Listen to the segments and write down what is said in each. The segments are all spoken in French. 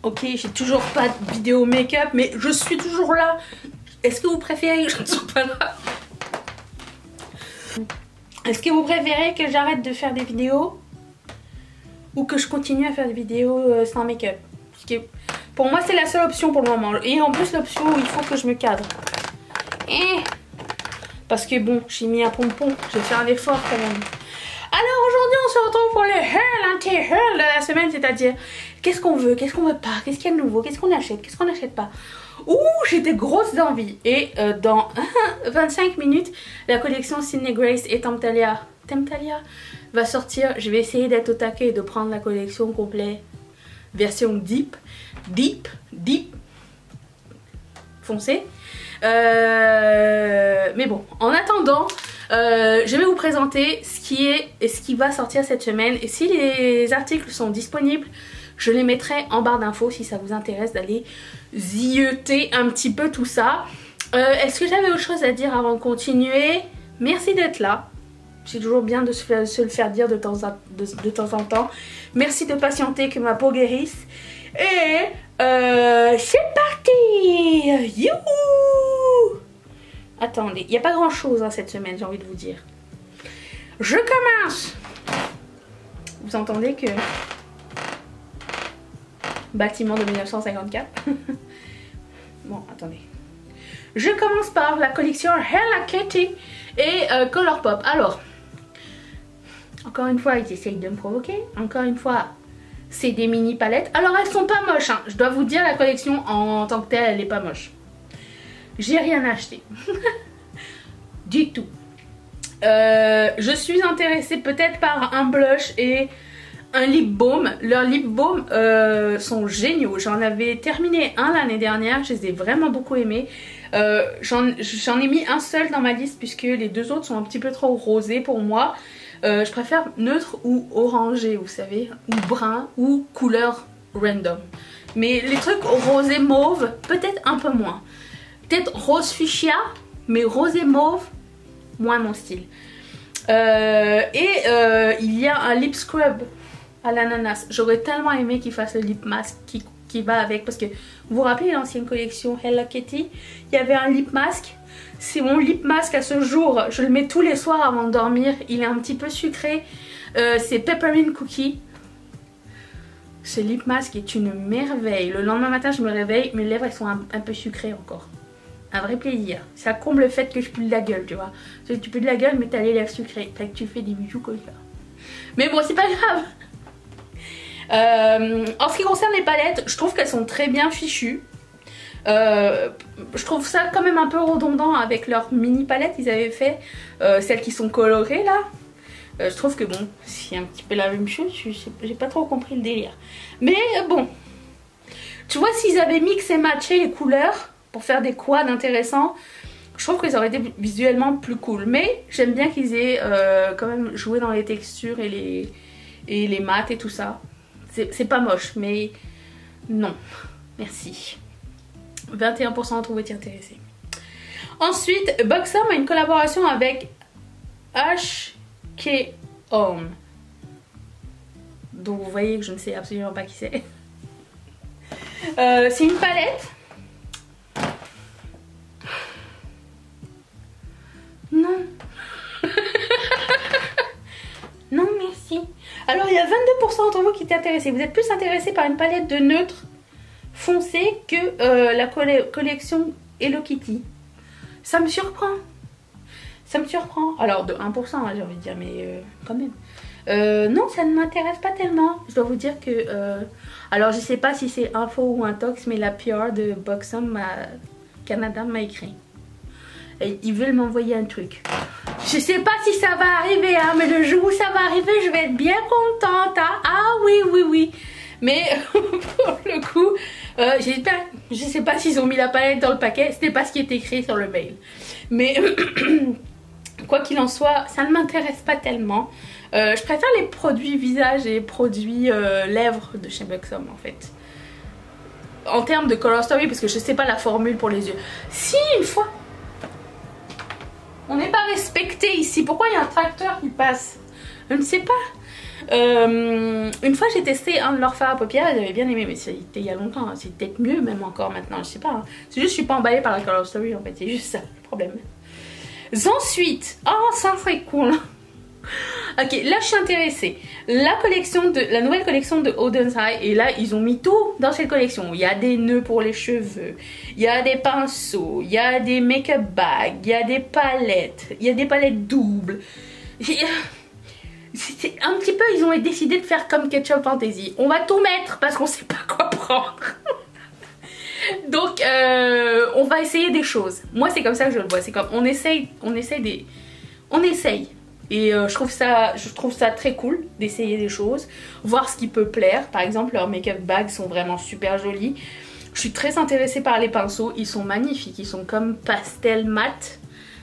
Ok, j'ai toujours pas de vidéo make-up, mais je suis toujours là. Est-ce que vous préférez que je ne sois pas là? Est-ce que vous préférez que j'arrête de faire des vidéos ou que je continue à faire des vidéos sans make-up? Parce que pour moi c'est la seule option pour le moment. Et en plus l'option où il faut que je me cadre. Parce que bon, j'ai mis un pompon, je vais faire un effort quand même. Alors aujourd'hui on se retrouve pour le haul anti-haul de la semaine, c'est-à-dire qu'est-ce qu'on veut, qu'est-ce qu'on veut pas, qu'est-ce qu'il y a de nouveau, qu'est-ce qu'on n'achète pas. Ouh, j'ai des grosses envies. Et dans 25 minutes, la collection Sydney Grace et Temptalia va sortir. Je vais essayer d'être au taquet et de prendre la collection complète, version deep foncé. Mais bon, en attendant, je vais vous présenter ce qui est et ce qui va sortir cette semaine. Et si les articles sont disponibles, je les mettrai en barre d'infos si ça vous intéresse d'aller zioter un petit peu tout ça. Est-ce que j'avais autre chose à dire avant de continuer? Merci d'être là. C'est toujours bien de se le faire dire de temps en temps. Merci de patienter que ma peau guérisse. Et c'est parti! Youhou! Attendez, il n'y a pas grand chose cette semaine, j'ai envie de vous dire. Je commence! Vous entendez que... Bâtiment de 1954. Bon, attendez. Je commence par la collection Hello Kitty et Colourpop. Alors, encore une fois, ils essayent de me provoquer. Encore une fois, c'est des mini palettes. Alors, elles sont pas moches. Hein. Je dois vous dire, la collection en tant que telle, elle est pas moche. J'ai rien acheté. Du tout. Je suis intéressée peut-être par un blush et... un lip balm. Leurs lip balm sont géniaux. J'en avais terminé un l'année dernière. Je les ai vraiment beaucoup aimés. J'en ai mis un seul dans ma liste puisque les deux autres sont un petit peu trop rosés pour moi. Je préfère neutre ou orangé, vous savez, ou brun ou couleur random. Mais les trucs rosé mauve, peut-être un peu moins. Peut-être rose fuchsia, mais rosé mauve, moins mon style. Il y a un lip scrub à l'ananas. J'aurais tellement aimé qu'il fasse le lip mask qui va avec, parce que vous vous rappelez l'ancienne collection Hello Kitty, il y avait un lip mask. C'est mon lip mask à ce jour, je le mets tous les soirs avant de dormir. Il est un petit peu sucré, c'est Peppermint Cookie. Ce lip mask est une merveille. Le lendemain matin je me réveille, mes lèvres elles sont un peu sucrées encore. Un vrai plaisir. Ça comble le fait que je pue de la gueule, tu vois. Tu pues de la gueule mais t'as les lèvres sucrées, fait que tu fais des bijoux comme ça. Mais bon, c'est pas grave. En ce qui concerne les palettes, je trouve qu'elles sont très bien fichues. Je trouve ça quand même un peu redondant avec leurs mini palettes. Ils avaient fait celles qui sont colorées là. Je trouve que bon, c'est un petit peu la même chose. J'ai pas trop compris le délire. Mais bon, tu vois, s'ils avaient mixé et matché les couleurs pour faire des quads intéressants, je trouve que ça aurait été visuellement plus cool. Mais j'aime bien qu'ils aient quand même joué dans les textures et les mats et tout ça. C'est pas moche, mais non, merci. 21% ont trouvé intéressé. Ensuite, Buxom a une collaboration avec HK Home. Donc vous voyez que je ne sais absolument pas qui c'est. C'est une palette. Non. Non, merci. Alors, il y a 22% d'entre vous qui étaient intéressés. Vous êtes plus intéressés par une palette de neutre foncé que la collection Hello Kitty. Ça me surprend. Ça me surprend. Alors, de 1%, hein, j'ai envie de dire, mais quand même. Non, ça ne m'intéresse pas tellement. Je dois vous dire que... alors, je sais pas si c'est info ou un tox, mais la PR de Buxom Canada m'a écrit. Et ils veulent m'envoyer un truc. Je sais pas si ça va arriver, hein, mais le jour où ça va arriver, je vais être bien contente. Hein. Ah oui. Mais pour le coup, j'espère, je sais pas s'ils ont mis la palette dans le paquet. C'était pas ce qui était écrit sur le mail. Mais quoi qu'il en soit, ça ne m'intéresse pas tellement. Je préfère les produits visage et les produits lèvres de chez Buxom en fait. En termes de Color Story, parce que je sais pas la formule pour les yeux. Si une fois... On n'est pas respecté ici. Pourquoi il y a un tracteur qui passe? Je ne sais pas. Une fois j'ai testé un de leurs fards à paupières, j'avais bien aimé, mais c'était il y a longtemps, hein. C'est peut-être mieux même encore maintenant, je sais pas. Hein. C'est juste que je suis pas emballée par la Color Story en fait, c'est juste ça le problème. Ensuite, oh ça c'est cool. Ok, là je suis intéressée. La nouvelle collection de Oden's High, et là ils ont mis tout dans cette collection. Il y a des nœuds pour les cheveux, il y a des pinceaux, il y a des make-up bags, il y a des palettes, il y a des palettes doubles. C'est un petit peu, ils ont décidé de faire comme Ketchup Fantasy. On va tout mettre parce qu'on sait pas quoi prendre. Donc on va essayer des choses. Moi c'est comme ça que je le vois. C'est comme on essaye. Et je trouve ça très cool d'essayer des choses, voir ce qui peut plaire. Par exemple leurs make-up bags sont vraiment super jolis. Je suis très intéressée par les pinceaux, ils sont magnifiques. Ils sont comme pastel mat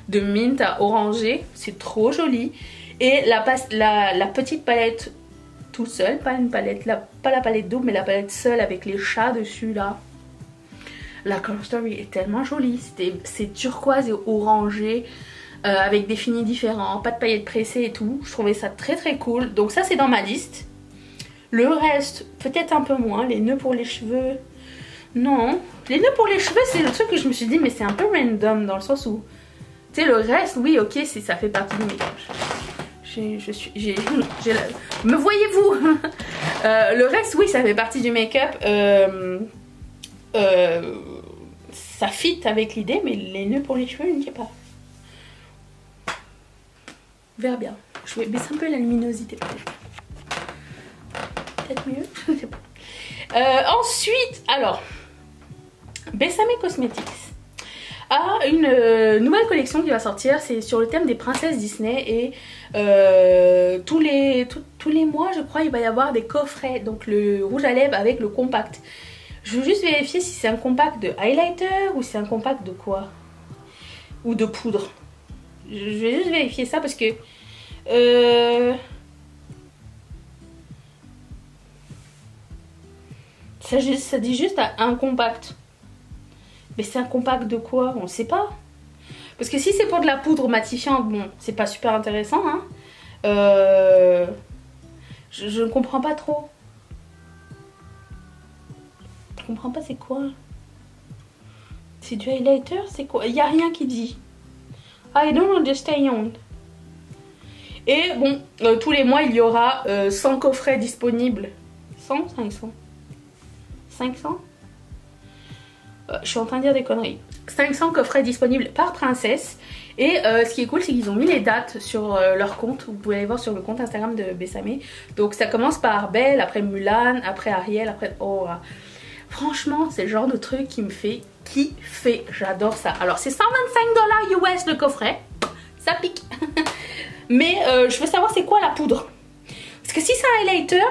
de mint à orangé. C'est trop joli. Et la petite palette tout seul, pas une palette, pas la palette double mais la palette seule avec les chats dessus là. La Color Story est tellement jolie, c'est turquoise et orangé avec des finis différents, pas de paillettes pressées et tout. Je trouvais ça très très cool, donc ça c'est dans ma liste. Le reste peut-être un peu moins, les nœuds pour les cheveux, non. Les nœuds pour les cheveux c'est le truc que je me suis dit mais c'est un peu random dans le sens où, tu sais le reste oui ok ça fait partie du make-up. Me voyez-vous? Le reste oui ça fait partie du make-up, ça fit avec l'idée, mais les nœuds pour les cheveux, je ne sais pas. On verra bien. Je vais baisser un peu la luminosité peut-être. Peut-être mieux, je ne sais pas. Ensuite, alors, Besame Cosmetics a une nouvelle collection qui va sortir. C'est sur le thème des princesses Disney et tous les mois, je crois, il va y avoir des coffrets. Donc le rouge à lèvres avec le compact. Je veux juste vérifier si c'est un compact de highlighter ou c'est un compact de quoi? Ou de poudre. Je vais juste vérifier ça parce que... ça dit juste un compact. Mais c'est un compact de quoi? On ne sait pas. Parce que si c'est pour de la poudre matifiante, bon, c'est pas super intéressant. Hein. Je ne comprends pas trop. Je comprends pas c'est quoi. C'est du highlighter? C'est quoi? Il n'y a rien qui dit. I don't understand. Et bon, tous les mois il y aura 100 coffrets disponibles. 100? 500? 500? Je suis en train de dire des conneries. 500 coffrets disponibles par princesse. Et ce qui est cool, c'est qu'ils ont mis les dates sur leur compte. Vous pouvez aller voir sur le compte Instagram de Besame. Donc ça commence par Belle, après Mulan, après Ariel, après Aura. Franchement, c'est le genre de truc qui me fait kiffer. J'adore ça. Alors c'est 125 $ US le coffret. Ça pique. Mais je veux savoir c'est quoi la poudre. Parce que si c'est un highlighter,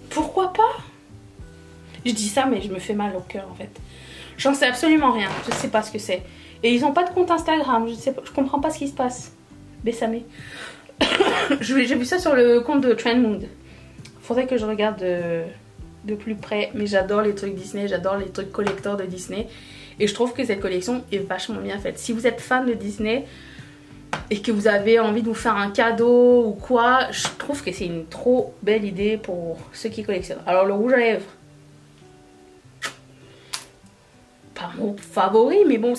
pourquoi pas? Je dis ça mais je me fais mal au cœur en fait. J'en sais absolument rien. Je sais pas ce que c'est. Et ils ont pas de compte Instagram. Je comprends pas ce qui se passe. Besame. J'ai vu ça sur le compte de Trendmood. Faudrait que je regarde de plus près. Mais j'adore les trucs Disney. J'adore les trucs collector de Disney. Et je trouve que cette collection est vachement bien faite. Si vous êtes fan de Disney et que vous avez envie de vous faire un cadeau ou quoi, je trouve que c'est une trop belle idée pour ceux qui collectionnent. Alors le rouge à lèvres, pas mon favori, mais bon,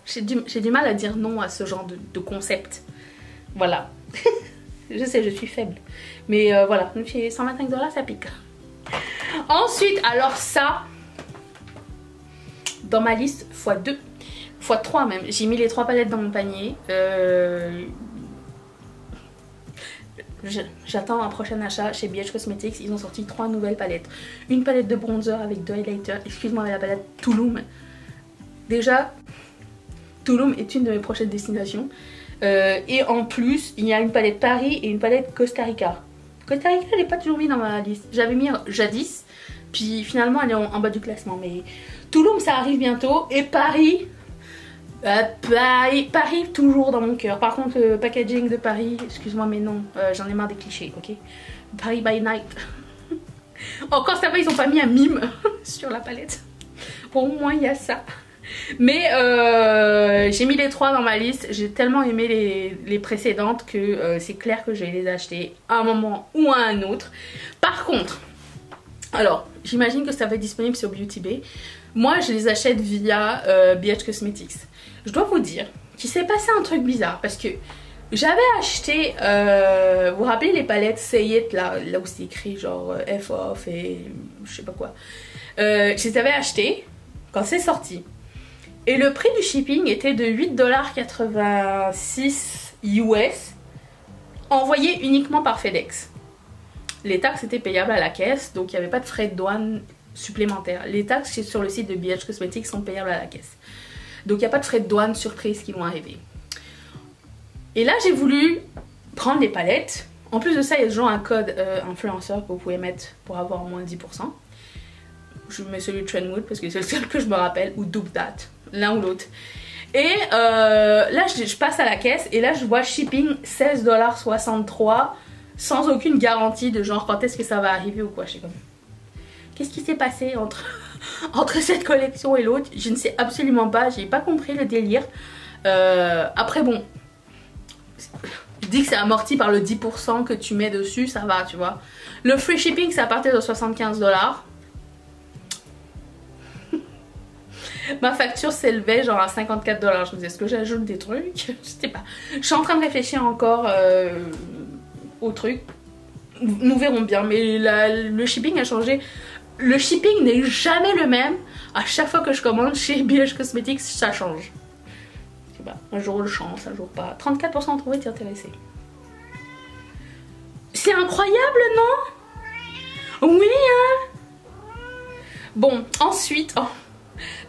j'ai du mal à dire non à ce genre de concept. Voilà. Je sais, je suis faible. Mais voilà, 125 $, ça pique. Ensuite, alors ça, dans ma liste, x2, x3 même. J'ai mis les 3 palettes dans mon panier. J'attends un prochain achat chez BH Cosmetics. Ils ont sorti 3 nouvelles palettes. Une palette de bronzer avec 2 highlighters. Excuse-moi, mais la palette Tulum. Déjà, Tulum est une de mes prochaines destinations. Et en plus, il y a une palette Paris et une palette Costa Rica. Costa Rica, je l'ai pas toujours mis dans ma liste. J'avais mis jadis. Puis finalement, elle est en bas du classement. Mais Tulum, ça arrive bientôt. Et Paris... Paris toujours dans mon cœur. Par contre le packaging de Paris, excuse-moi mais non, j'en ai marre des clichés, ok. Paris by night. Encore ça va, ils ont pas mis un mime sur la palette. Bon, au moins il y a ça. Mais j'ai mis les 3 dans ma liste. J'ai tellement aimé les précédentes que c'est clair que je vais les acheter à un moment ou à un autre. Par contre, alors j'imagine que ça va être disponible sur Beauty Bay. Moi je les achète via BH Cosmetics. Je dois vous dire qu'il s'est passé un truc bizarre parce que j'avais acheté, vous vous rappelez les palettes Say It là où c'est écrit genre F off et je sais pas quoi. Je les avais achetées quand c'est sorti. Et le prix du shipping était de 8,86 $ US, envoyé uniquement par FedEx. Les taxes étaient payables à la caisse, donc il n'y avait pas de frais de douane supplémentaires. Les taxes sur le site de BH Cosmetics sont payables à la caisse. Donc il n'y a pas de frais de douane surprise qui vont arriver. Et là j'ai voulu prendre les palettes. En plus de ça, il y a toujours un code influenceur que vous pouvez mettre pour avoir moins 10%. Je mets celui de Trendwood parce que c'est le seul que je me rappelle, ou Double That, l'un ou l'autre. Et là je passe à la caisse et là je vois shipping 16,63 $ sans aucune garantie de genre quand est-ce que ça va arriver ou quoi. Je sais comme, qu'est-ce qui s'est passé entre cette collection et l'autre? Je ne sais absolument pas, j'ai pas compris le délire. Après bon, je dis que c'est amorti par le 10% que tu mets dessus, ça va, tu vois. Le free shipping c'est à partir de 75 $. Ma facture s'élevait genre à 54 $. Je me disais, est-ce que j'ajoute des trucs? Je sais pas. Je suis en train de réfléchir encore au truc. Nous verrons bien. Mais le shipping a changé. Le shipping n'est jamais le même. À chaque fois que je commande chez BH Cosmetics, ça change. Je sais pas. Un jour le chance, un jour pas. 34% d'entre vous étaient intéressés. C'est incroyable, non? Oui, hein? Bon, ensuite... Oh.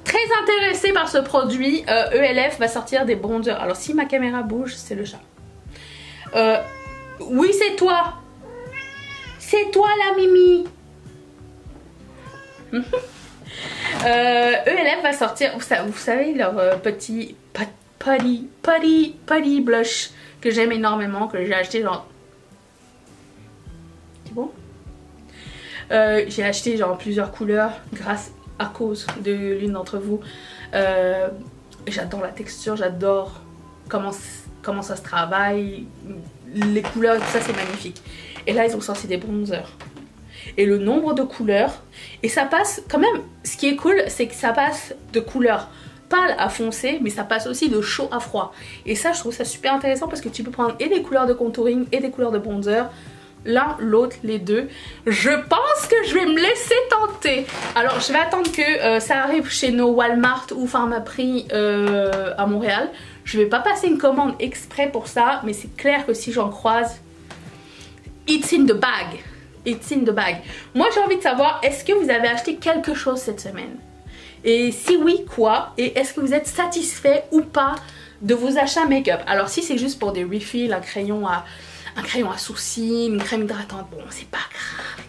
Très intéressée par ce produit, ELF va sortir des bronzers. Alors si ma caméra bouge, c'est le chat. Oui, c'est toi. C'est toi la Mimi. ELF va sortir, vous savez, leur petit putty blush que j'aime énormément, que j'ai acheté genre... C'est bon? J'ai acheté genre plusieurs couleurs grâce à cause de l'une d'entre vous. J'adore la texture, j'adore comment ça se travaille, les couleurs, tout ça c'est magnifique. Et là ils ont sorti des bronzers. Et le nombre de couleurs, et ça passe quand même, ce qui est cool c'est que ça passe de couleurs pâles à foncées, mais ça passe aussi de chaud à froid. Et ça je trouve ça super intéressant parce que tu peux prendre et des couleurs de contouring et des couleurs de bronzer. L'un, l'autre, les deux. Je pense que je vais me laisser tenter. Alors je vais attendre que ça arrive chez nos Walmart ou Pharmaprix à Montréal. Je vais pas passer une commande exprès pour ça, mais c'est clair que si j'en croise, it's in the bag. It's in the bag. Moi j'ai envie de savoir, est-ce que vous avez acheté quelque chose cette semaine? Et si oui, quoi? Et est-ce que vous êtes satisfait ou pas de vos achats make-up? Alors si c'est juste pour des refills, un crayon à sourcils, une crème hydratante, bon c'est pas grave.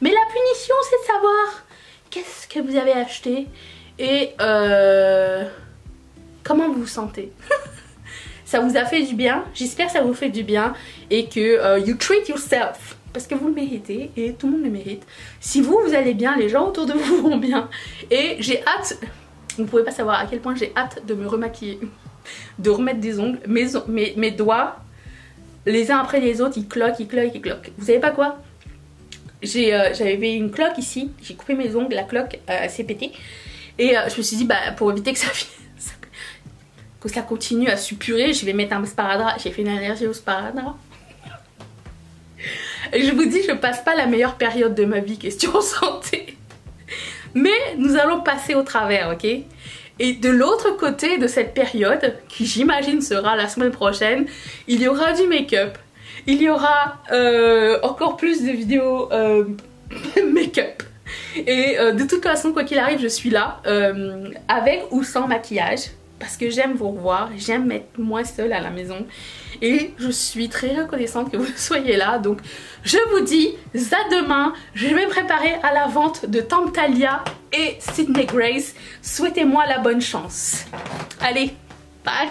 Mais la punition c'est de savoir qu'est-ce que vous avez acheté et comment vous vous sentez. Ça vous a fait du bien, j'espère que ça vous fait du bien et que you treat yourself. Parce que vous le méritez et tout le monde le mérite. Si vous allez bien, les gens autour de vous vont bien. Et j'ai hâte, vous ne pouvez pas savoir à quel point j'ai hâte de me remaquiller. De remettre des ongles, mes doigts, les uns après les autres, ils cloquent. Vous savez pas quoi? J'avais une cloque ici, j'ai coupé mes ongles, la cloque s'est pétée. Et je me suis dit, bah, pour éviter que ça continue à suppurer, je vais mettre un sparadrap. J'ai fait une allergie au sparadrap. Et je vous dis, je passe pas la meilleure période de ma vie, question santé. Mais nous allons passer au travers, ok? Et de l'autre côté de cette période, qui j'imagine sera la semaine prochaine, il y aura du make-up. Il y aura encore plus de vidéos make-up. Et de toute façon, quoi qu'il arrive, je suis là, avec ou sans maquillage. Parce que j'aime vous revoir, j'aime être moins seule à la maison. Et je suis très reconnaissante que vous soyez là. Donc je vous dis à demain. Je vais me préparer à la vente de Temptalia et Sydney Grace. Souhaitez-moi la bonne chance. Allez, bye.